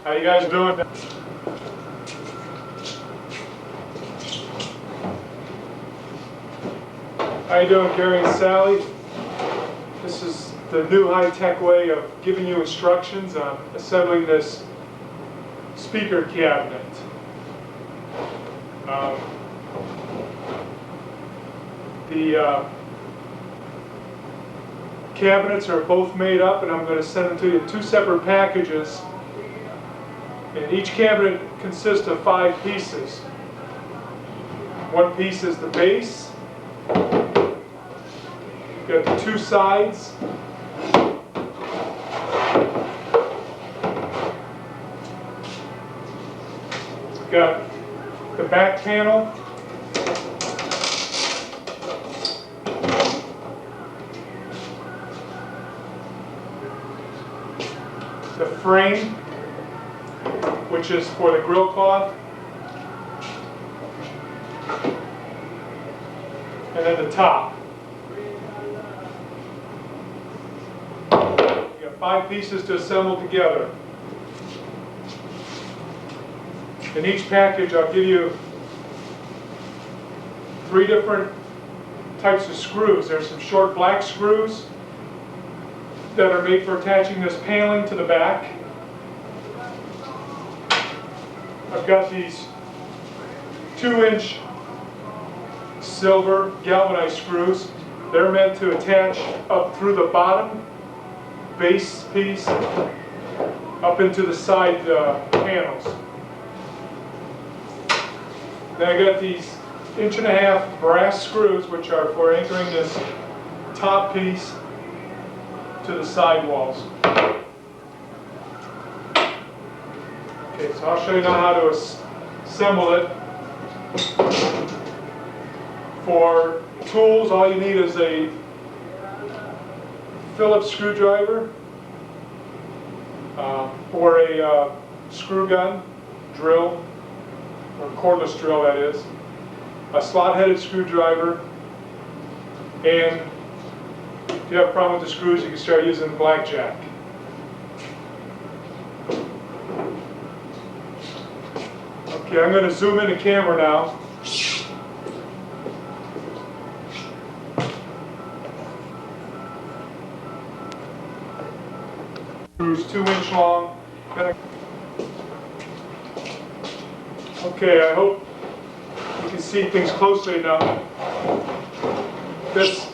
How you guys doing? How you doing, Gary and Sally? This is the new high-tech way of giving you instructions on assembling this speaker cabinet. The cabinets are both made up, and I'm going to send them to you in two separate packages. And each cabinet consists of 5 pieces. One piece is the base. You've got the 2 sides. You've got the back panel. The frame, which is for the grill cloth. And then the top. You got 5 pieces to assemble together. In each package, I'll give you 3 different types of screws. There's some short black screws that are made for attaching this paneling to the back. I've got these 2-inch silver galvanized screws. They're meant to attach up through the bottom base piece up into the side panels. Then I got these 1.5-inch brass screws, which are for anchoring this top piece to the side walls. Okay, so I'll show you now how to assemble it. For tools, all you need is a Phillips screwdriver or a screw gun, drill, or cordless drill that is, a slot-headed screwdriver, and if you have a problem with the screws, you can start using the blackjack. Okay, I'm going to zoom in the camera now. Screws 2-inch long. Okay, I hope you can see things closely enough. This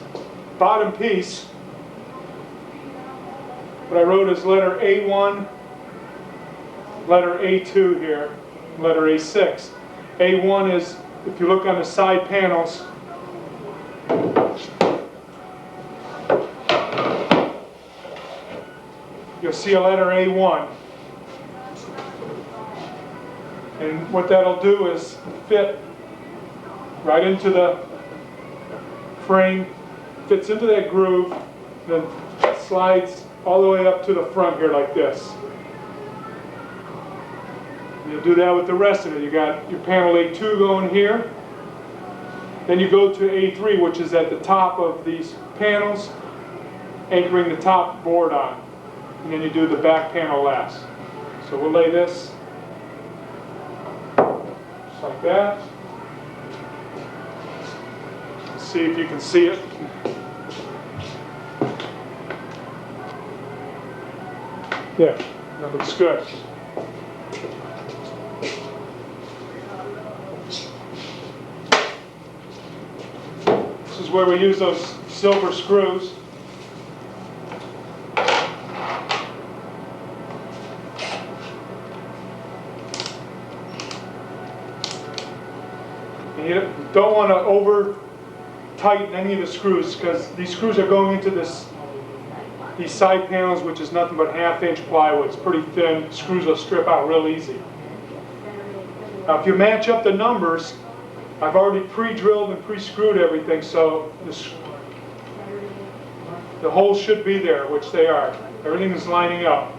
bottom piece, what I wrote is letter A1, letter A2 here, letter A6. A1 is, if you look on the side panels, you'll see a letter A1. And what that'll do is fit right into the frame, fits into that groove, then slides all the way up to the front here like this. You'll do that with the rest of it. You got your panel A2 going here. Then you go to A3, which is at the top of these panels, anchoring the top board on. And then you do the back panel last. So we'll lay this just like that. See if you can see it. There, that looks good. This is where we use those silver screws. And you don't want to over tighten any of the screws, because these screws are going into these side panels, which is nothing but 1/2-inch plywood. It's pretty thin. Screws will strip out real easy. Now, if you match up the numbers, I've already pre-drilled and pre-screwed everything, so the holes should be there, which they are. Everything is lining up.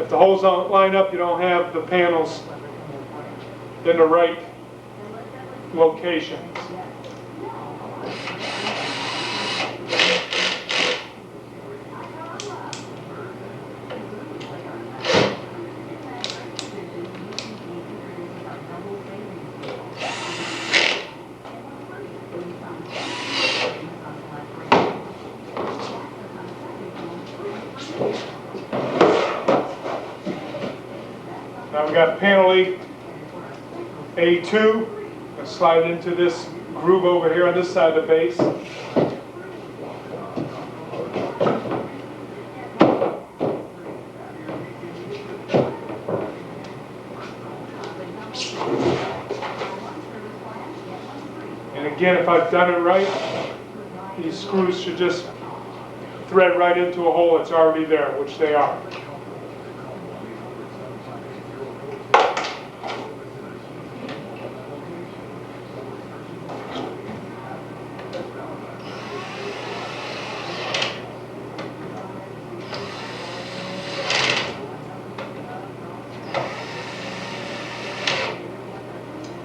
If the holes don't line up, you don't have the panels in the right locations. We got panel A2. Let's slide into this groove over here on this side of the base. And again, if I've done it right, these screws should just thread right into a hole that's already there, which they are.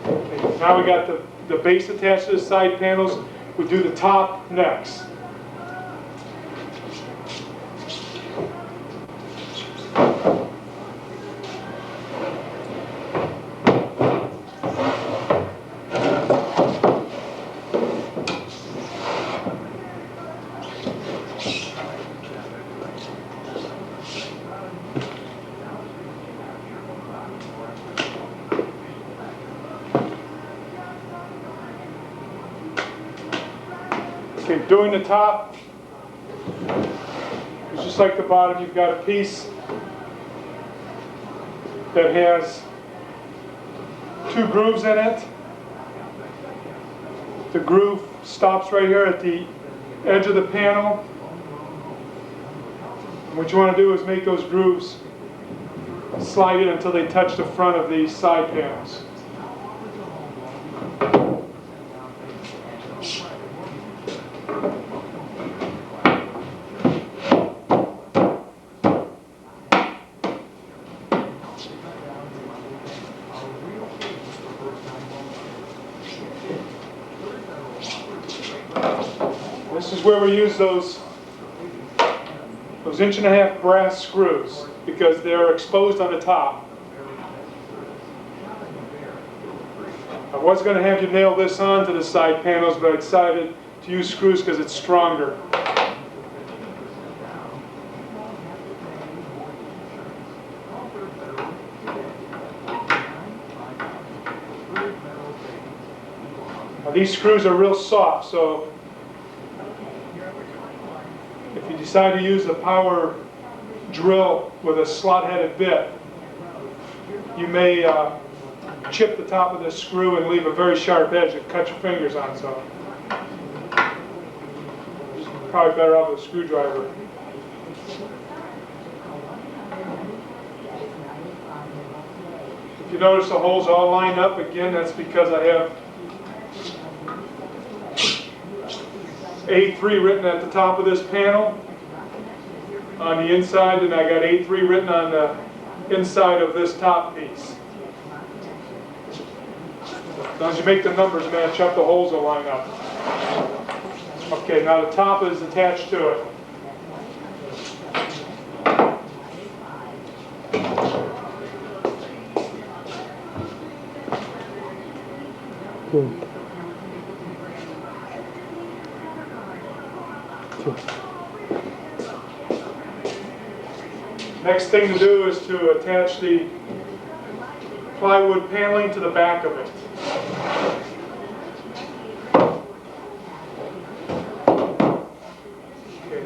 Okay, now we got the base attached to the side panels. We do the top next. Okay, doing the top, it's just like the bottom. You've got a piece that has 2 grooves in it. The groove stops right here at the edge of the panel. And what you want to do is make those grooves slide in until they touch the front of these side panels. This is where we use those 1.5-inch brass screws because they're exposed on the top. I was going to have you nail this onto the side panels, but I decided to use screws because it's stronger. Now, these screws are real soft, so if you decide to use a power drill with a slot-headed bit, you may chip the top of this screw and leave a very sharp edge and cut your fingers on. So probably better off with a screwdriver. If you notice the holes all lined up, again, that's because I have A3 written at the top of this panel on the inside, and I got A3 written on the inside of this top piece. As long as you make the numbers match up, the holes will line up. Okay, now the top is attached to it. Next thing to do is to attach the plywood paneling to the back of it. Okay.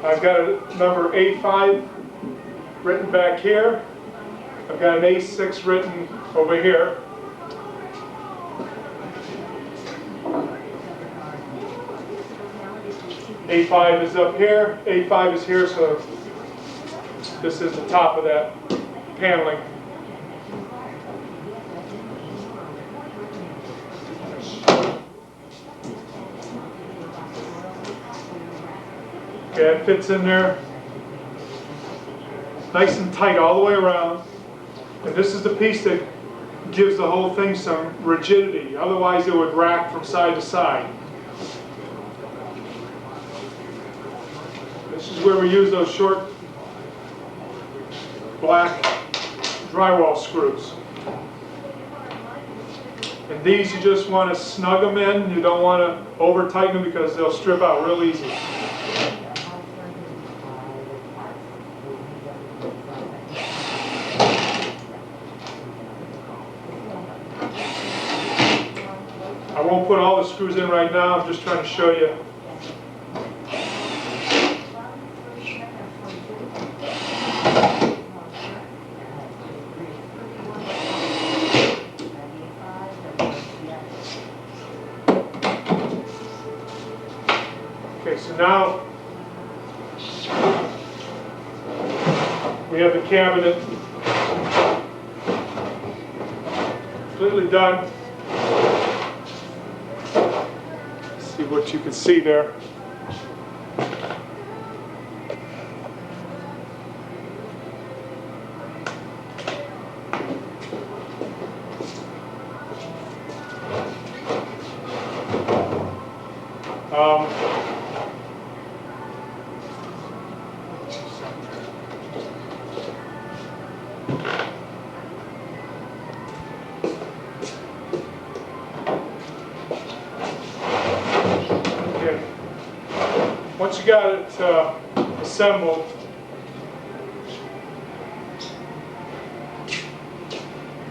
I've got a number A5 written back here. I've got an A6 written over here. A5 is up here, A5 is here, so this is the top of that paneling. Okay, it fits in there nice and tight all the way around. And this is the piece that gives the whole thing some rigidity. Otherwise it would rack from side to side. This is where we use those short black drywall screws. And these you just want to snug them in. You don't want to over tighten them because they'll strip out real easy. won't put all the screws in right now. I'm just trying to show you. Okay, so now we have the cabinet completely done. Let's see what you can see there. Once you got it assembled,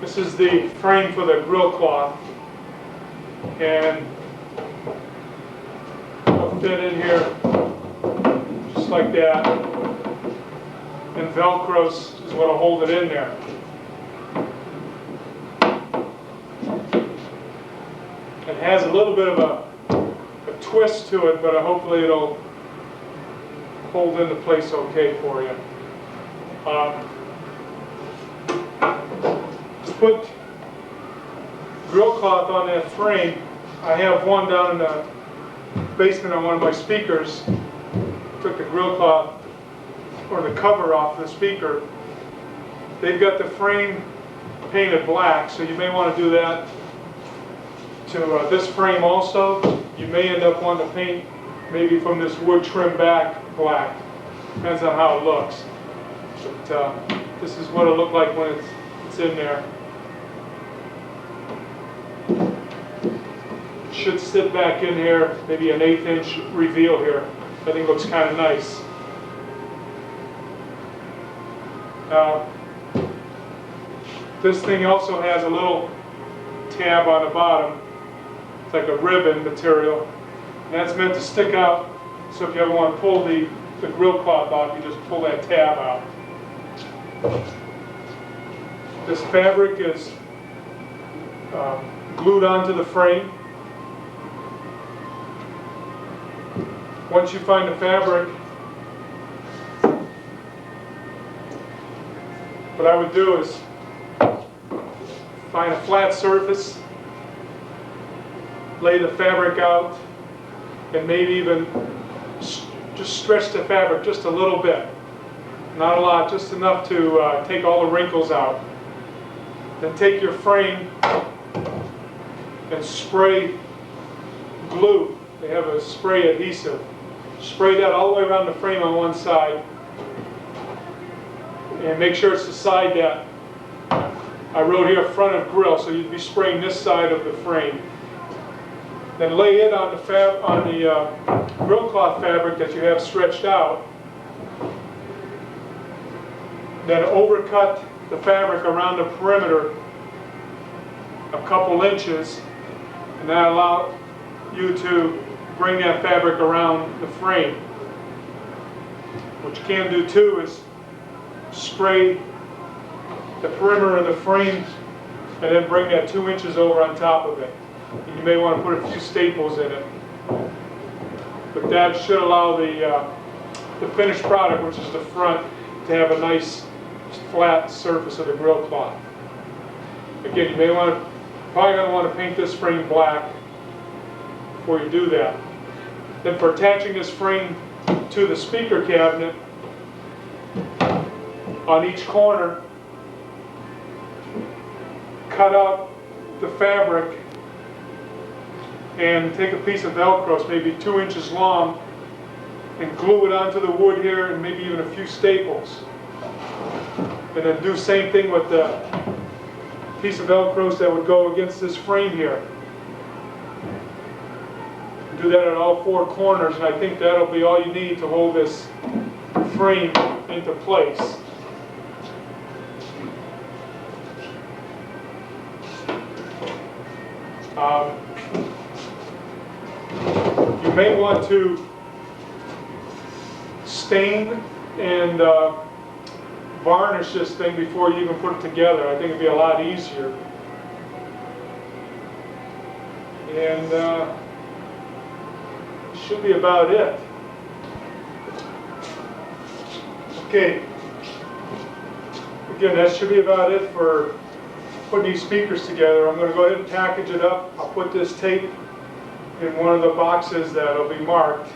this is the frame for the grill cloth, and it'll fit in here just like that, and Velcros is what will hold it in there. It has a little bit of a twist to it, but hopefully it'll hold into place okay for you. To put grill cloth on that frame, I have one down in the basement on one of my speakers. Took the grill cloth or the cover off the speaker. They've got the frame painted black, so you may want to do that to this frame also. You may end up wanting to paint maybe from this wood trim back black. Depends on how it looks. But this is what it'll look like when it's in there. It should sit back in here, maybe an 1/8 inch reveal here. I think it looks kind of nice. Now, this thing also has a little tab on the bottom. It's like a ribbon material. And that's meant to stick out, so if you ever want to pull the grill cloth off, you just pull that tab out. This fabric is glued onto the frame. Once you find the fabric, what I would do is find a flat surface, lay the fabric out, and maybe even just stretch the fabric just a little bit. Not a lot, just enough to take all the wrinkles out. Then take your frame and spray glue. They have a spray adhesive. Spray that all the way around the frame on one side. And make sure it's the side that I wrote here, front of grill, so you'd be spraying this side of the frame. Then lay it on the grill cloth fabric that you have stretched out. Then overcut the fabric around the perimeter a couple inches, and that allows you to bring that fabric around the frame. What you can do too is spray the perimeter of the frame and then bring that 2 inches over on top of it. And you may want to put a few staples in it. But that should allow the finished product, which is the front, to have a nice flat surface of the grill cloth. Again, you may want to, probably going to want to paint this frame black before you do that. Then for attaching this frame to the speaker cabinet, on each corner, cut out the fabric and take a piece of Velcro, maybe 2 inches long, and glue it onto the wood here, and maybe even a few staples. And then do the same thing with the piece of Velcro that would go against this frame here. Do that at all 4 corners, and I think that'll be all you need to hold this frame into place. You may want to stain and varnish this thing before you even put it together. I think it'd be a lot easier. And should be about it. Okay. Again, that should be about it for putting these speakers together. I'm going to go ahead and package it up. I'll put this tape in one of the boxes that'll be marked.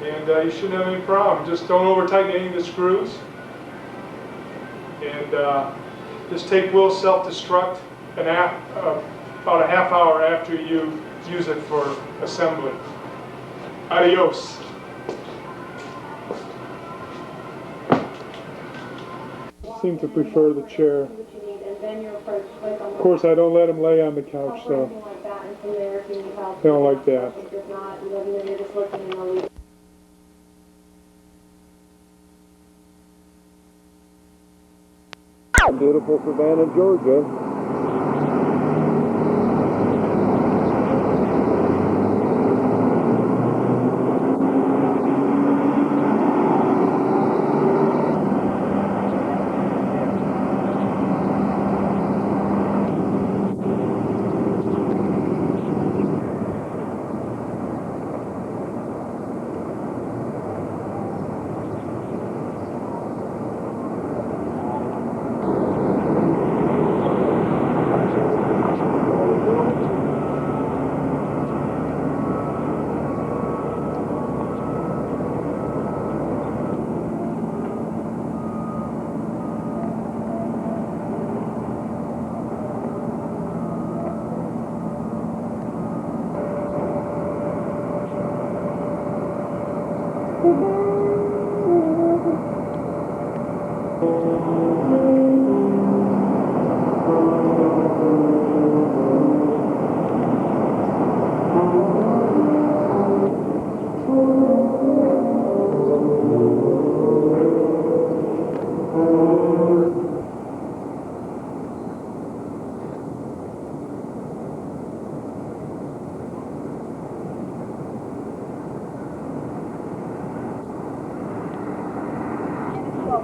And you shouldn't have any problem. Just don't over tighten any of the screws. And this tape will self-destruct about a half hour after you use it for assembly. Adios. Seem to prefer the chair. Of course, I don't let them lay on the couch, so they don't like that. Beautiful Savannah, Georgia.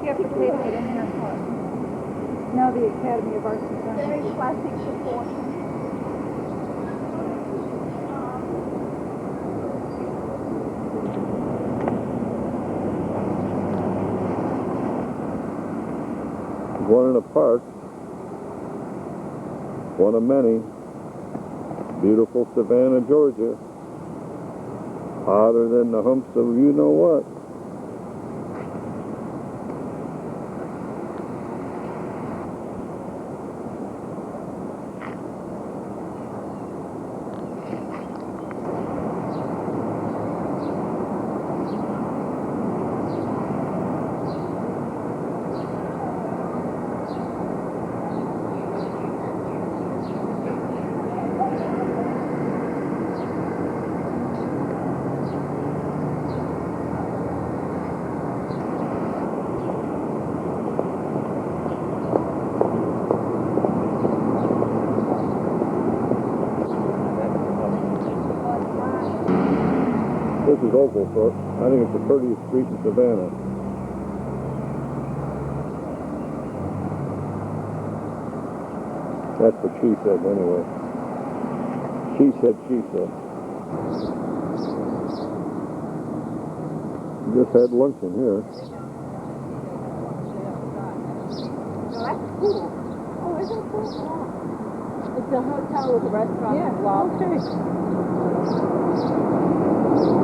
You have to pay to get in there. Now the Academy of Arts and Sciences. Very plastic support. One in a park. One of many. Beautiful Savannah, Georgia. Hotter than the humps of you know what. This is Oglethorpe. I think it's the prettiest street in Savannah. That's what she said anyway. She said, she said. Just had lunch in here. Oh, that's cool. Oh, is that cool? It's a hotel with a restaurant and a lobby. Okay.